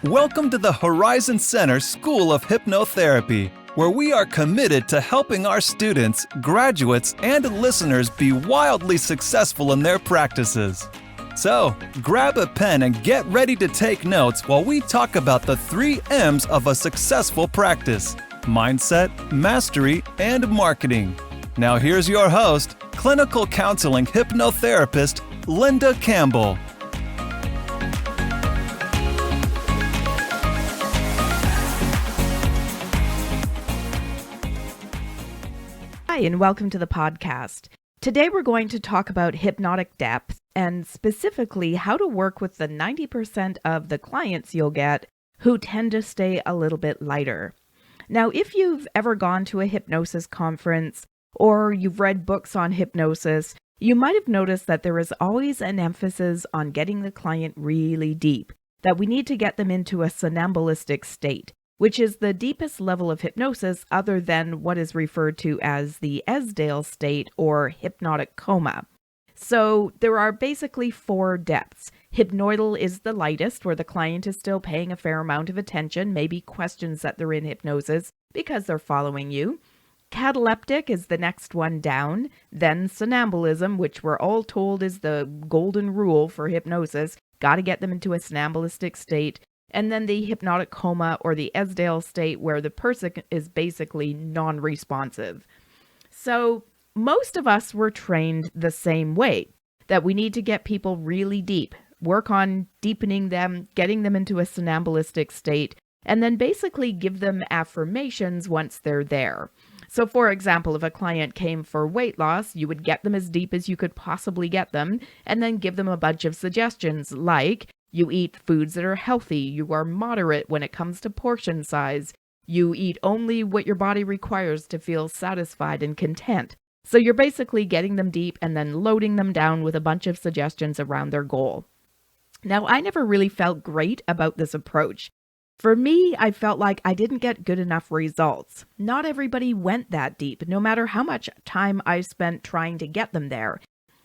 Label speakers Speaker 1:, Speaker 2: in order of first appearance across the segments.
Speaker 1: Welcome to the Horizon Center School of Hypnotherapy, where we are committed to helping our students, graduates, and listeners be wildly successful in their practices. So, grab a pen and get ready to take notes while we talk about the 3 M's of a successful practice: mindset, mastery, and marketing. Now here's your host, clinical counseling hypnotherapist, Linda Campbell.
Speaker 2: Hi, and welcome to the podcast. Today we're going to talk about hypnotic depth and specifically how to work with the 90% of the clients you'll get who tend to stay a little bit lighter. Now, if you've ever gone to a hypnosis conference or you've read books on hypnosis, you might have noticed that there is always an emphasis on getting the client really deep, that we need to get them into a somnambulistic state, which is the deepest level of hypnosis other than what is referred to as the Esdale state or hypnotic coma. So there are basically 4 depths. Hypnoidal is the lightest, where the client is still paying a fair amount of attention, maybe questions that they're in hypnosis because they're following you. Cataleptic is the next one down. Then somnambulism, which we're all told is the golden rule for hypnosis. Got to get them into a somnambulistic state. And then the hypnotic coma or the Esdale state, where the person is basically non-responsive. So most of us were trained the same way, that we need to get people really deep, work on deepening them, getting them into a somnambulistic state, and then basically give them affirmations once they're there. So for example, if a client came for weight loss, you would get them as deep as you could possibly get them, and then give them a bunch of suggestions like, you eat foods that are healthy, you are moderate when it comes to portion size, you eat only what your body requires to feel satisfied and content. So you're basically getting them deep and then loading them down with a bunch of suggestions around their goal. Now, I never really felt great about this approach. For me, I felt like I didn't get good enough results. Not everybody went that deep, no matter how much time I spent trying to get them there.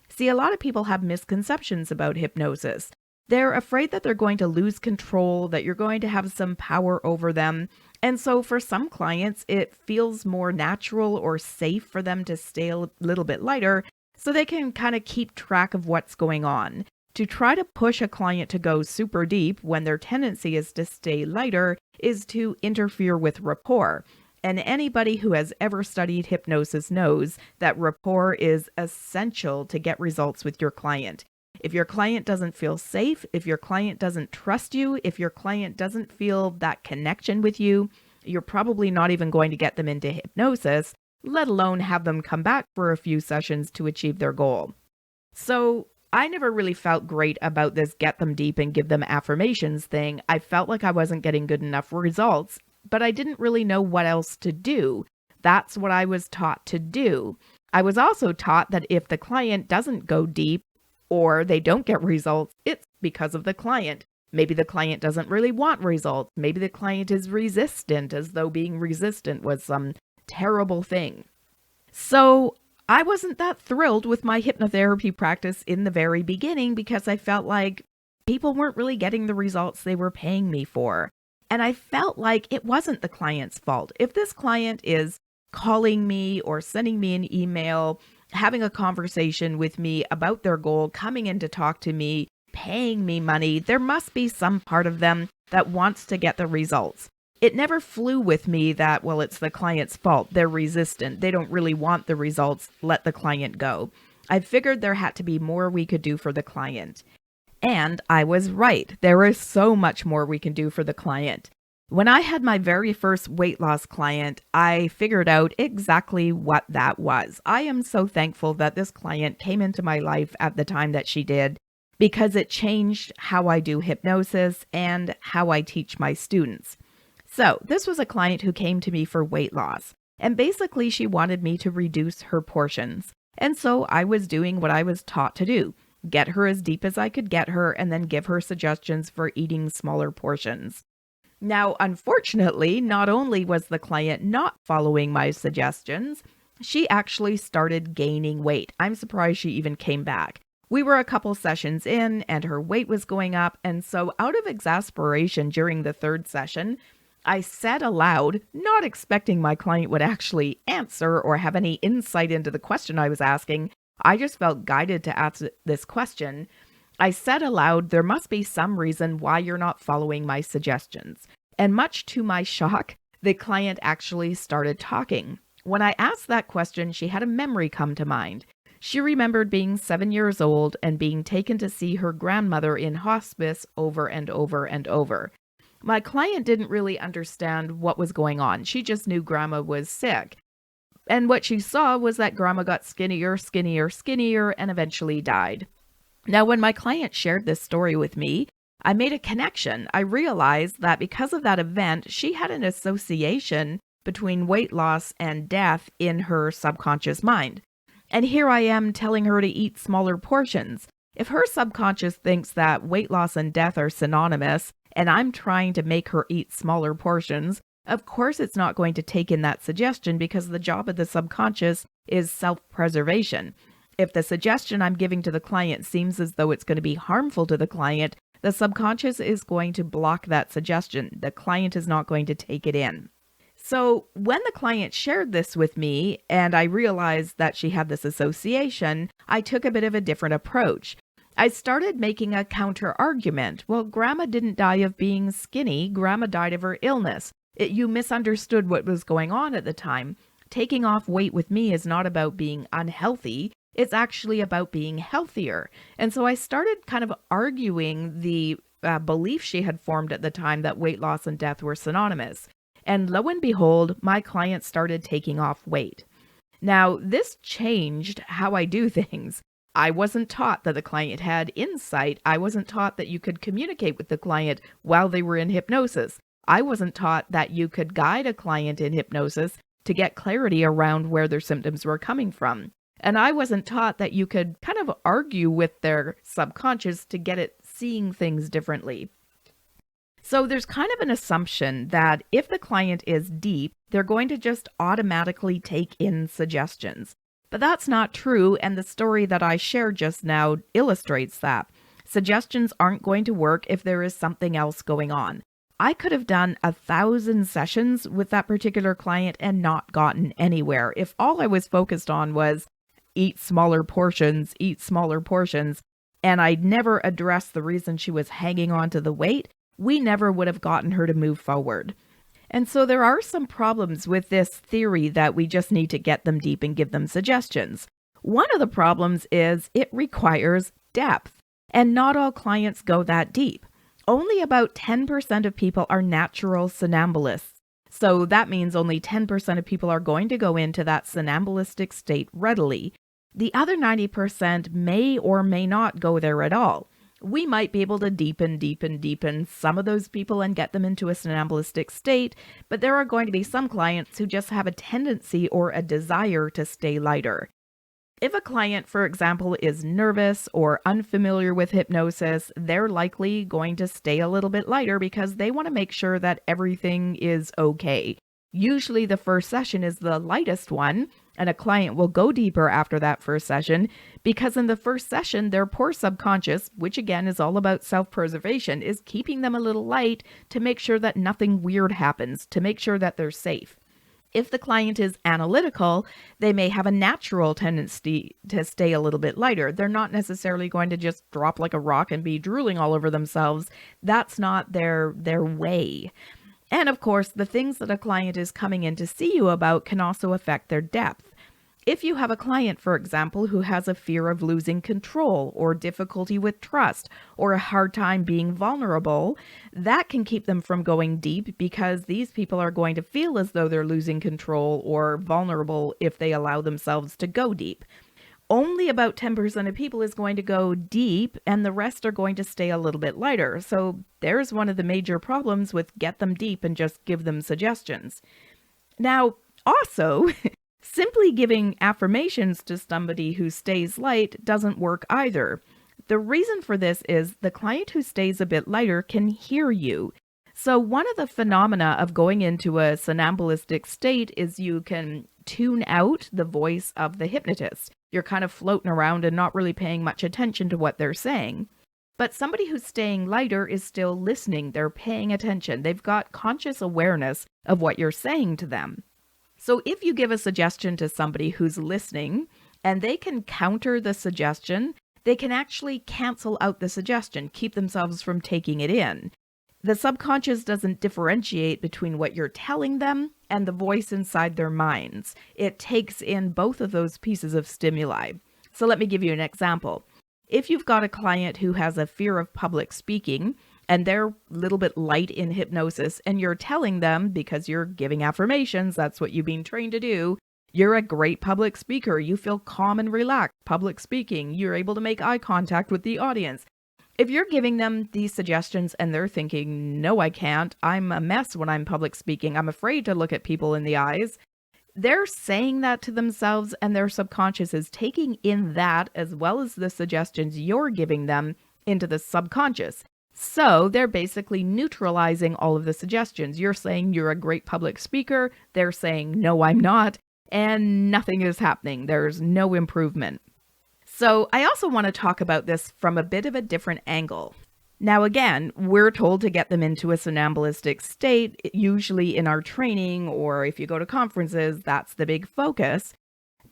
Speaker 2: See, a lot of people have misconceptions about hypnosis. They're afraid that they're going to lose control, that you're going to have some power over them. And so for some clients, it feels more natural or safe for them to stay a little bit lighter so they can kind of keep track of what's going on. To try to push a client to go super deep when their tendency is to stay lighter is to interfere with rapport. And anybody who has ever studied hypnosis knows that rapport is essential to get results with your client. If your client doesn't feel safe, if your client doesn't trust you, if your client doesn't feel that connection with you, you're probably not even going to get them into hypnosis, let alone have them come back for a few sessions to achieve their goal. So I never really felt great about this get them deep and give them affirmations thing. I felt like I wasn't getting good enough results, but I didn't really know what else to do. That's what I was taught to do. I was also taught that if the client doesn't go deep, or they don't get results, it's because of the client. Maybe the client doesn't really want results. Maybe the client is resistant, as though being resistant was some terrible thing. So I wasn't that thrilled with my hypnotherapy practice in the very beginning because I felt like people weren't really getting the results they were paying me for. And I felt like it wasn't the client's fault. If this client is calling me or sending me an email, having a conversation with me about their goal, coming in to talk to me, paying me money, there must be some part of them that wants to get the results. It never flew with me that, well, it's the client's fault. They're resistant. They don't really want the results. Let the client go. I figured there had to be more we could do for the client. And I was right. There is so much more we can do for the client. When I had my very first weight loss client, I figured out exactly what that was. I am so thankful that this client came into my life at the time that she did, because it changed how I do hypnosis and how I teach my students. So this was a client who came to me for weight loss, and basically she wanted me to reduce her portions. And so I was doing what I was taught to do, get her as deep as I could get her and then give her suggestions for eating smaller portions. Now, unfortunately, not only was the client not following my suggestions, she actually started gaining weight. I'm surprised she even came back. We were a couple sessions in and her weight was going up. And so, out of exasperation during the third session, I said aloud, not expecting my client would actually answer or have any insight into the question I was asking. I just felt guided to ask this question. I said aloud, there must be some reason why you're not following my suggestions. And much to my shock, the client actually started talking. When I asked that question, she had a memory come to mind. She remembered being 7 years old and being taken to see her grandmother in hospice over and over and over. My client didn't really understand what was going on. She just knew grandma was sick. And what she saw was that grandma got skinnier, skinnier, skinnier, and eventually died. Now, when my client shared this story with me, I made a connection. I realized that because of that event, she had an association between weight loss and death in her subconscious mind. And here I am telling her to eat smaller portions. If her subconscious thinks that weight loss and death are synonymous, and I'm trying to make her eat smaller portions, of course it's not going to take in that suggestion because the job of the subconscious is self-preservation. If the suggestion I'm giving to the client seems as though it's going to be harmful to the client, the subconscious is going to block that suggestion. The client is not going to take it in. So when the client shared this with me and I realized that she had this association, I took a bit of a different approach. I started making a counter argument. Well, grandma didn't die of being skinny. Grandma died of her illness. You misunderstood what was going on at the time. Taking off weight with me is not about being unhealthy. It's actually about being healthier. And so I started kind of arguing the belief she had formed at the time that weight loss and death were synonymous. And lo and behold, my client started taking off weight. Now, this changed how I do things. I wasn't taught that the client had insight. I wasn't taught that you could communicate with the client while they were in hypnosis. I wasn't taught that you could guide a client in hypnosis to get clarity around where their symptoms were coming from. And I wasn't taught that you could kind of argue with their subconscious to get it seeing things differently. So there's kind of an assumption that if the client is deep, they're going to just automatically take in suggestions. But that's not true, and the story that I shared just now illustrates that. Suggestions aren't going to work if there is something else going on. I could have done 1,000 sessions with that particular client and not gotten anywhere if all I was focused on was eat smaller portions, and I'd never addressed the reason she was hanging on to the weight. We never would have gotten her to move forward. And so there are some problems with this theory that we just need to get them deep and give them suggestions. One of the problems is it requires depth, and not all clients go that deep. Only about 10% of people are natural somnambulists. So that means only 10% of people are going to go into that somnambulistic state readily. The other 90% may or may not go there at all. We might be able to deepen some of those people and get them into a somnambulistic state, but there are going to be some clients who just have a tendency or a desire to stay lighter. If a client, for example, is nervous or unfamiliar with hypnosis, they're likely going to stay a little bit lighter because they want to make sure that everything is okay. Usually the first session is the lightest one, and a client will go deeper after that first session because in the first session, their poor subconscious, which again is all about self-preservation, is keeping them a little light to make sure that nothing weird happens, to make sure that they're safe. If the client is analytical, they may have a natural tendency to stay a little bit lighter. They're not necessarily going to just drop like a rock and be drooling all over themselves. That's not their way. And of course, the things that a client is coming in to see you about can also affect their depth. If you have a client, for example, who has a fear of losing control or difficulty with trust or a hard time being vulnerable, that can keep them from going deep because these people are going to feel as though they're losing control or vulnerable if they allow themselves to go deep. Only about 10% of people is going to go deep and the rest are going to stay a little bit lighter. So there's one of the major problems with get them deep and just give them suggestions. Now, also, simply giving affirmations to somebody who stays light doesn't work either. The reason for this is the client who stays a bit lighter can hear you. So one of the phenomena of going into a somnambulistic state is you can tune out the voice of the hypnotist. You're kind of floating around and not really paying much attention to what they're saying. But somebody who's staying lighter is still listening. They're paying attention. They've got conscious awareness of what you're saying to them. So if you give a suggestion to somebody who's listening and they can counter the suggestion, they can actually cancel out the suggestion, keep themselves from taking it in. The subconscious doesn't differentiate between what you're telling them and the voice inside their minds. It takes in both of those pieces of stimuli. So let me give you an example. If you've got a client who has a fear of public speaking and they're a little bit light in hypnosis and you're telling them, because you're giving affirmations, that's what you've been trained to do, you're a great public speaker, you feel calm and relaxed public speaking, you're able to make eye contact with the audience. If you're giving them these suggestions and they're thinking, no, I can't, I'm a mess when I'm public speaking, I'm afraid to look at people in the eyes, they're saying that to themselves and their subconscious is taking in that as well as the suggestions you're giving them into the subconscious. So they're basically neutralizing all of the suggestions. You're saying you're a great public speaker, they're saying, no, I'm not, and nothing is happening. There's no improvement. So I also want to talk about this from a bit of a different angle. Now, again, we're told to get them into a somnambulistic state, usually in our training, or if you go to conferences, that's the big focus.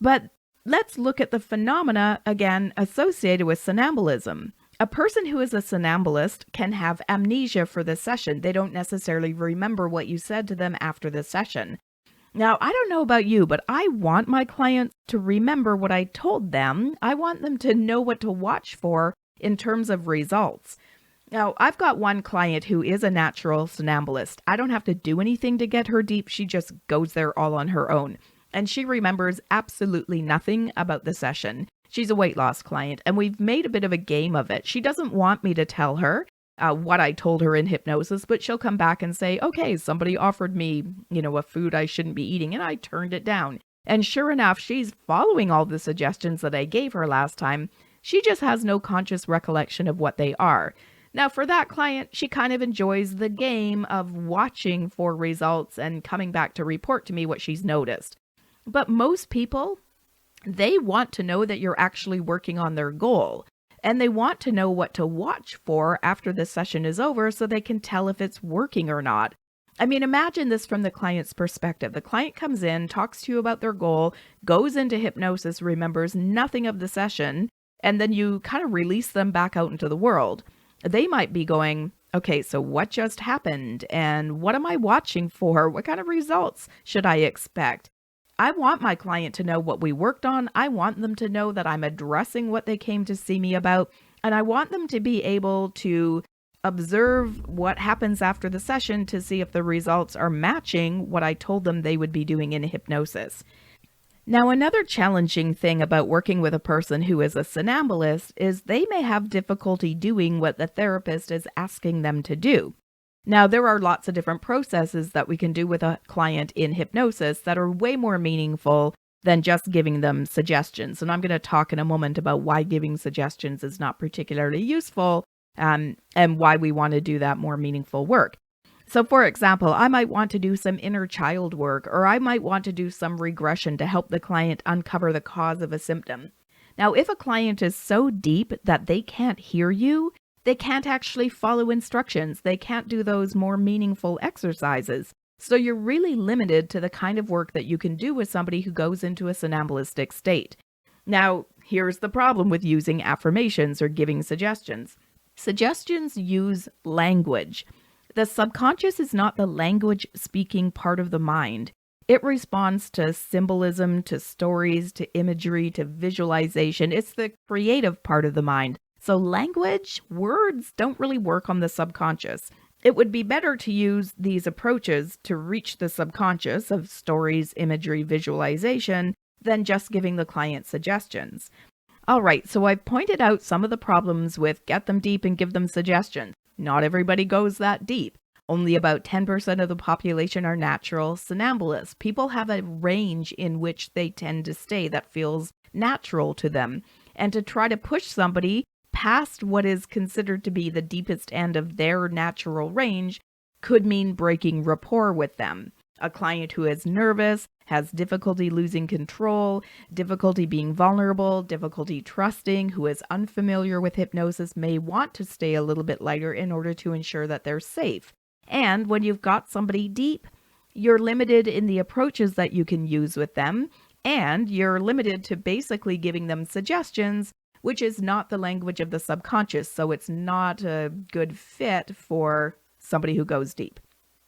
Speaker 2: But let's look at the phenomena, again, associated with somnambulism. A person who is a somnambulist can have amnesia for the session. They don't necessarily remember what you said to them after the session. Now, I don't know about you, but I want my clients to remember what I told them. I want them to know what to watch for in terms of results. Now, I've got one client who is a natural somnambulist. I don't have to do anything to get her deep. She just goes there all on her own. And she remembers absolutely nothing about the session. She's a weight loss client, and we've made a bit of a game of it. She doesn't want me to tell her what I told her in hypnosis, but she'll come back and say, okay, somebody offered me, a food I shouldn't be eating, and I turned it down. And sure enough, she's following all the suggestions that I gave her last time. She just has no conscious recollection of what they are. Now, for that client, she kind of enjoys the game of watching for results and coming back to report to me what she's noticed. But most people, they want to know that you're actually working on their goal. And they want to know what to watch for after the session is over so they can tell if it's working or not. I mean, imagine this from the client's perspective. The client comes in, talks to you about their goal, goes into hypnosis, remembers nothing of the session, and then you kind of release them back out into the world. They might be going, okay, so what just happened? And what am I watching for? What kind of results should I expect? I want my client to know what we worked on. I want them to know that I'm addressing what they came to see me about. And I want them to be able to observe what happens after the session to see if the results are matching what I told them they would be doing in hypnosis. Now, another challenging thing about working with a person who is a somnambulist is they may have difficulty doing what the therapist is asking them to do. Now, there are lots of different processes that we can do with a client in hypnosis that are way more meaningful than just giving them suggestions. And I'm going to talk in a moment about why giving suggestions is not particularly useful and why we want to do that more meaningful work. So, for example, I might want to do some inner child work, or I might want to do some regression to help the client uncover the cause of a symptom. Now, if a client is so deep that they can't hear you, they can't actually follow instructions. They can't do those more meaningful exercises. So you're really limited to the kind of work that you can do with somebody who goes into a somnambulistic state. Now, here's the problem with using affirmations or giving suggestions. Suggestions use language. The subconscious is not the language-speaking part of the mind. It responds to symbolism, to stories, to imagery, to visualization. It's the creative part of the mind. So language, words don't really work on the subconscious. It would be better to use these approaches to reach the subconscious of stories, imagery, visualization than just giving the client suggestions. All right, so I've pointed out some of the problems with get them deep and give them suggestions. Not everybody goes that deep. Only about 10% of the population are natural somnambulists. People have a range in which they tend to stay that feels natural to them. And to try to push somebody past what is considered to be the deepest end of their natural range could mean breaking rapport with them. A client who is nervous, has difficulty losing control, difficulty being vulnerable, difficulty trusting, who is unfamiliar with hypnosis may want to stay a little bit lighter in order to ensure that they're safe. And when you've got somebody deep, you're limited in the approaches that you can use with them, and you're limited to basically giving them suggestions, which is not the language of the subconscious, so it's not a good fit for somebody who goes deep.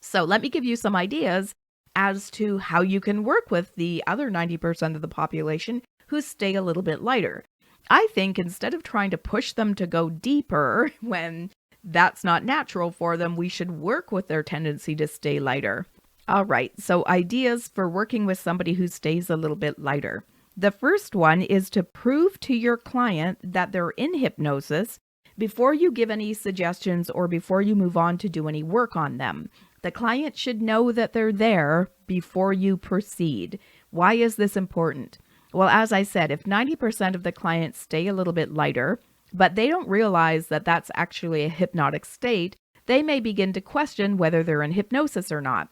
Speaker 2: So let me give you some ideas as to how you can work with the other 90% of the population who stay a little bit lighter. I think instead of trying to push them to go deeper when that's not natural for them, we should work with their tendency to stay lighter. All right, so ideas for working with somebody who stays a little bit lighter. The first one is to prove to your client that they're in hypnosis before you give any suggestions or before you move on to do any work on them. The client should know that they're there before you proceed. Why is this important? Well, as I said, if 90% of the clients stay a little bit lighter, but they don't realize that that's actually a hypnotic state, they may begin to question whether they're in hypnosis or not.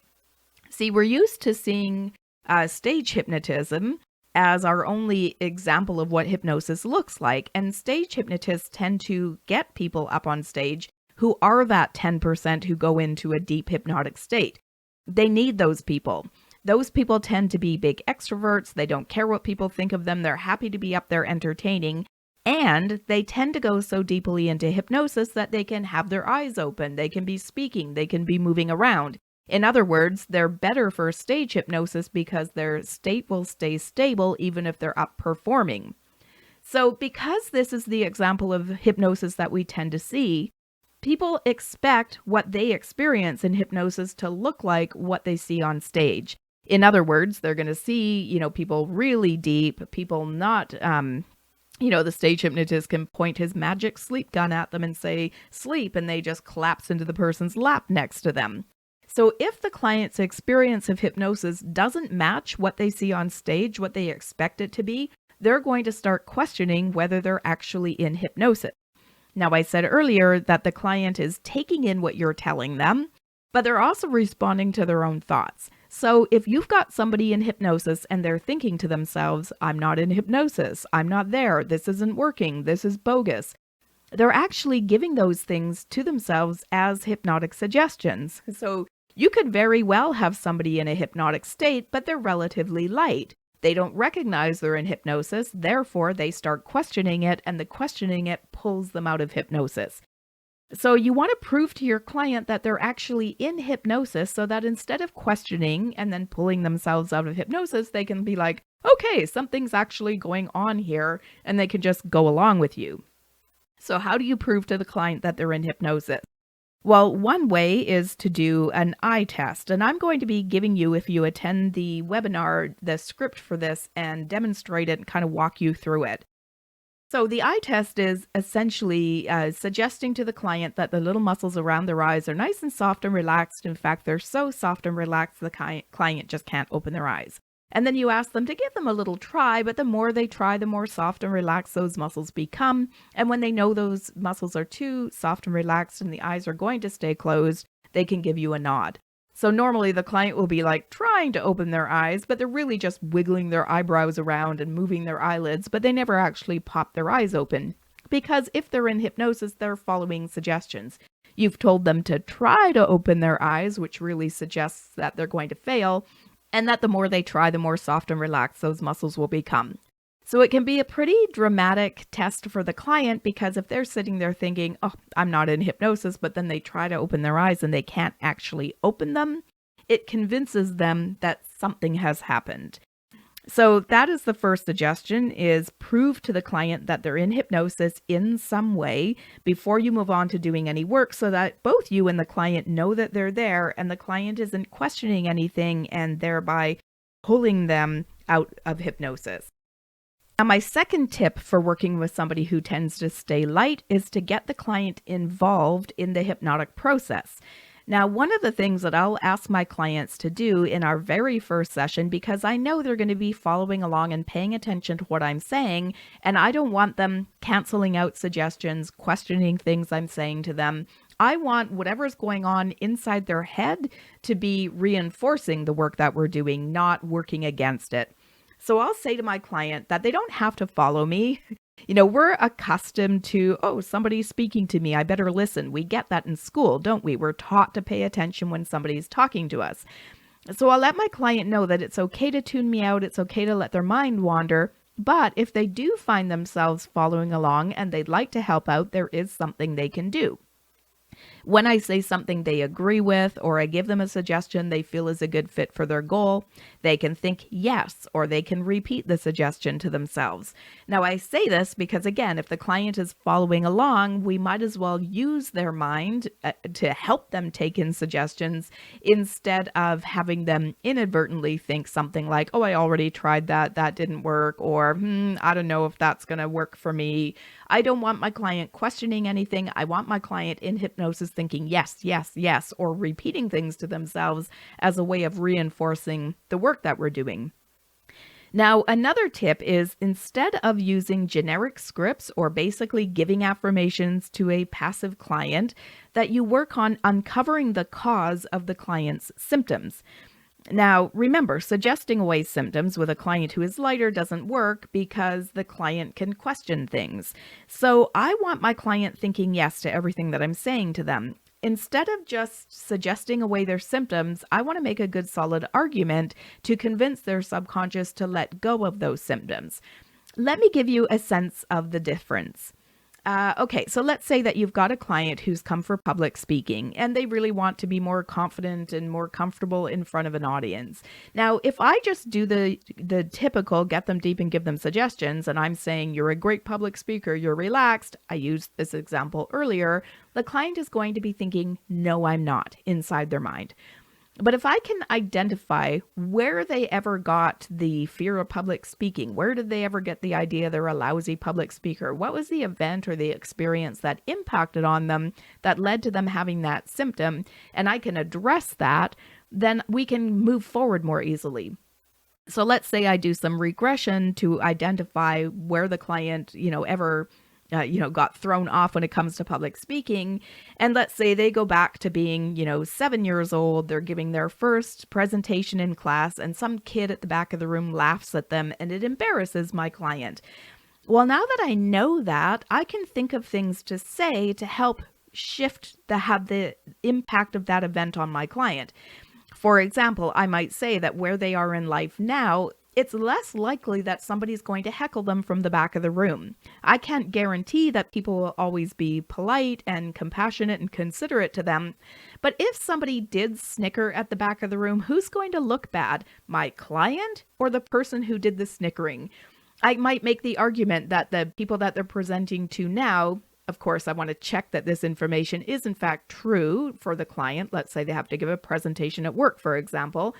Speaker 2: See, we're used to seeing stage hypnotism as our only example of what hypnosis looks like, and stage hypnotists tend to get people up on stage who are that 10% who go into a deep hypnotic state. They need those people. Those people tend to be big extroverts. They don't care what people think of them. They're happy to be up there entertaining. And they tend to go so deeply into hypnosis that they can have their eyes open. They can be speaking. They can be moving around. In other words, they're better for stage hypnosis because their state will stay stable even if they're up performing. So because this is the example of hypnosis that we tend to see, people expect what they experience in hypnosis to look like what they see on stage. In other words, they're going to see, people really deep, people not, the stage hypnotist can point his magic sleep gun at them and say, sleep, and they just collapse into the person's lap next to them. So if the client's experience of hypnosis doesn't match what they see on stage, what they expect it to be, they're going to start questioning whether they're actually in hypnosis. Now, I said earlier that the client is taking in what you're telling them, but they're also responding to their own thoughts. So if you've got somebody in hypnosis and they're thinking to themselves, I'm not in hypnosis, I'm not there, this isn't working, this is bogus, they're actually giving those things to themselves as hypnotic suggestions. So you could very well have somebody in a hypnotic state, but they're relatively light. They don't recognize they're in hypnosis, therefore they start questioning it, and the questioning it pulls them out of hypnosis. So you want to prove to your client that they're actually in hypnosis so that instead of questioning and then pulling themselves out of hypnosis, they can be like, okay, something's actually going on here, and they can just go along with you. So how do you prove to the client that they're in hypnosis? Well, one way is to do an eye test, and I'm going to be giving you, if you attend the webinar, the script for this and demonstrate it and kind of walk you through it. So the eye test is essentially suggesting to the client that the little muscles around their eyes are nice and soft and relaxed. In fact, they're so soft and relaxed the client just can't open their eyes. And then you ask them to give them a little try, but the more they try, the more soft and relaxed those muscles become. And when they know those muscles are too soft and relaxed and the eyes are going to stay closed, they can give you a nod. So normally the client will be like trying to open their eyes, but they're really just wiggling their eyebrows around and moving their eyelids, but they never actually pop their eyes open. Because if they're in hypnosis, they're following suggestions. You've told them to try to open their eyes, which really suggests that they're going to fail, and that the more they try, the more soft and relaxed those muscles will become. So it can be a pretty dramatic test for the client because if they're sitting there thinking, oh, I'm not in hypnosis, but then they try to open their eyes and they can't actually open them, it convinces them that something has happened. So that is the first suggestion, is prove to the client that they're in hypnosis in some way before you move on to doing any work so that both you and the client know that they're there and the client isn't questioning anything and thereby pulling them out of hypnosis. Now, my second tip for working with somebody who tends to stay light is to get the client involved in the hypnotic process. Now, one of the things that I'll ask my clients to do in our very first session, because I know they're going to be following along and paying attention to what I'm saying, and I don't want them canceling out suggestions, questioning things I'm saying to them. I want whatever's going on inside their head to be reinforcing the work that we're doing, not working against it. So I'll say to my client that they don't have to follow me. We're accustomed to, oh, somebody's speaking to me, I better listen. We get that in school, don't we? We're taught to pay attention when somebody's talking to us. So I'll let my client know that it's okay to tune me out. It's okay to let their mind wander. But if they do find themselves following along and they'd like to help out, there is something they can do. When I say something they agree with, or I give them a suggestion they feel is a good fit for their goal, they can think yes, or they can repeat the suggestion to themselves. Now, I say this because, again, if the client is following along, we might as well use their mind to help them take in suggestions instead of having them inadvertently think something like, oh, I already tried that, that didn't work, or I don't know if that's going to work for me. I don't want my client questioning anything. I want my client in hypnosis thinking yes, yes, yes, or repeating things to themselves as a way of reinforcing the work that we're doing. Now, another tip is instead of using generic scripts or basically giving affirmations to a passive client, that you work on uncovering the cause of the client's symptoms. Now, remember, suggesting away symptoms with a client who is lighter doesn't work because the client can question things. So I want my client thinking yes to everything that I'm saying to them. Instead of just suggesting away their symptoms, I want to make a good solid argument to convince their subconscious to let go of those symptoms. Let me give you a sense of the difference. Okay, so let's say that you've got a client who's come for public speaking and they really want to be more confident and more comfortable in front of an audience. Now, if I just do the typical get them deep and give them suggestions, and I'm saying you're a great public speaker, you're relaxed, I used this example earlier, the client is going to be thinking, no, I'm not, inside their mind. But if I can identify where they ever got the fear of public speaking, where did they ever get the idea they're a lousy public speaker? What was the event or the experience that impacted on them that led to them having that symptom? And I can address that, then we can move forward more easily. So let's say I do some regression to identify where the client, ever got thrown off when it comes to public speaking. And let's say they go back to being, 7 years old. They're giving their first presentation in class and some kid at the back of the room laughs at them and it embarrasses my client. Well, now that I know that, I can think of things to say to help shift the impact of that event on my client. For example, I might say that where they are in life now, it's less likely that somebody's going to heckle them from the back of the room. I can't guarantee that people will always be polite and compassionate and considerate to them. But if somebody did snicker at the back of the room, who's going to look bad? My client or the person who did the snickering? I might make the argument that the people that they're presenting to now, of course, I want to check that this information is in fact true for the client. Let's say they have to give a presentation at work, for example,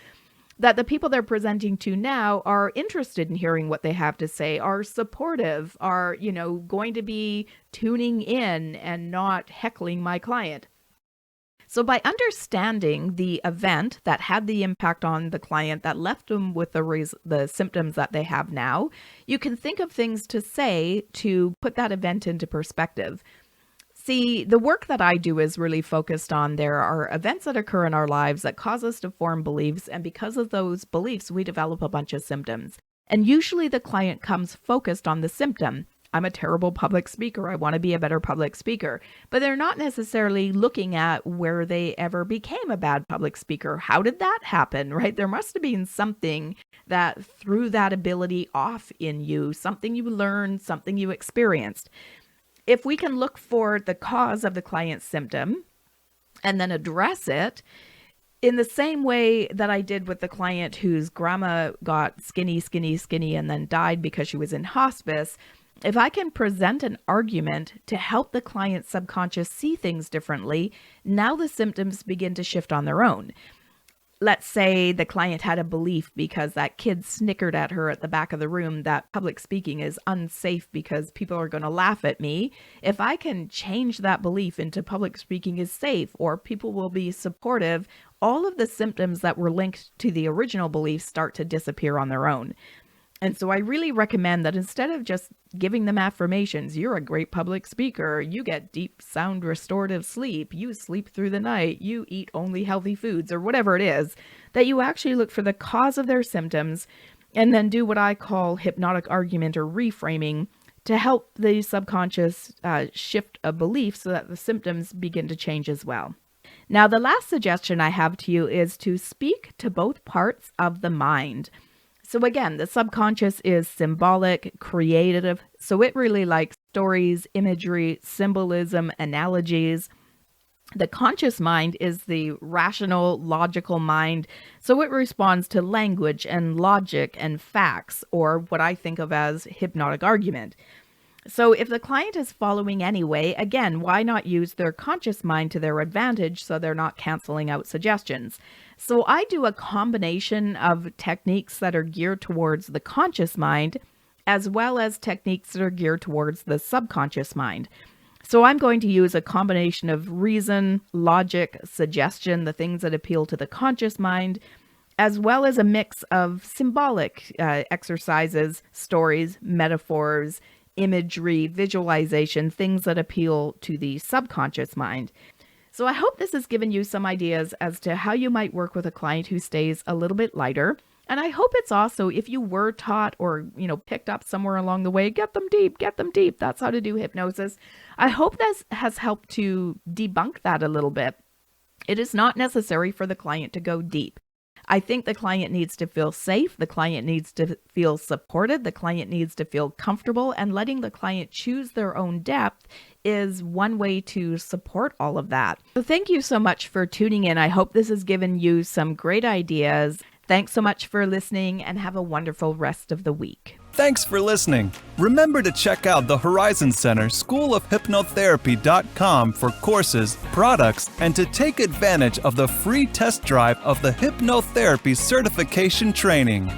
Speaker 2: that the people they're presenting to now are interested in hearing what they have to say, are supportive, are, going to be tuning in and not heckling my client. So by understanding the event that had the impact on the client that left them with the symptoms that they have now, you can think of things to say to put that event into perspective. See, the work that I do is really focused on there are events that occur in our lives that cause us to form beliefs, and because of those beliefs, we develop a bunch of symptoms. And usually the client comes focused on the symptom. I'm a terrible public speaker. I want to be a better public speaker. But they're not necessarily looking at where they ever became a bad public speaker. How did that happen, right? There must have been something that threw that ability off in you, something you learned, something you experienced. If we can look for the cause of the client's symptom and then address it in the same way that I did with the client whose grandma got skinny, and then died because she was in hospice, if I can present an argument to help the client's subconscious see things differently, now the symptoms begin to shift on their own. Let's say the client had a belief because that kid snickered at her at the back of the room that public speaking is unsafe because people are going to laugh at me. If I can change that belief into public speaking is safe or people will be supportive, all of the symptoms that were linked to the original belief start to disappear on their own. And so I really recommend that instead of just giving them affirmations, you're a great public speaker, you get deep sound restorative sleep, you sleep through the night, you eat only healthy foods, or whatever it is, that you actually look for the cause of their symptoms and then do what I call hypnotic argument or reframing to help the subconscious shift a belief so that the symptoms begin to change as well. Now, the last suggestion I have to you is to speak to both parts of the mind. So again, the subconscious is symbolic, creative, so it really likes stories, imagery, symbolism, analogies. The conscious mind is the rational, logical mind, so it responds to language and logic and facts, or what I think of as hypnotic argument. So if the client is following anyway, again, why not use their conscious mind to their advantage so they're not canceling out suggestions? So I do a combination of techniques that are geared towards the conscious mind, as well as techniques that are geared towards the subconscious mind. So I'm going to use a combination of reason, logic, suggestion, the things that appeal to the conscious mind, as well as a mix of symbolic exercises, stories, metaphors, imagery, visualization, things that appeal to the subconscious mind. So I hope this has given you some ideas as to how you might work with a client who stays a little bit lighter. And I hope it's also, if you were taught or, picked up somewhere along the way, get them deep. That's how to do hypnosis. I hope this has helped to debunk that a little bit. It is not necessary for the client to go deep. I think the client needs to feel safe, the client needs to feel supported, the client needs to feel comfortable, and letting the client choose their own depth is one way to support all of that. So thank you so much for tuning in. I hope this has given you some great ideas. Thanks so much for listening and have a wonderful rest of the week.
Speaker 1: Thanks for listening. Remember to check out the Horizon Center School of Hypnotherapy.com for courses, products, and to take advantage of the free test drive of the hypnotherapy certification training.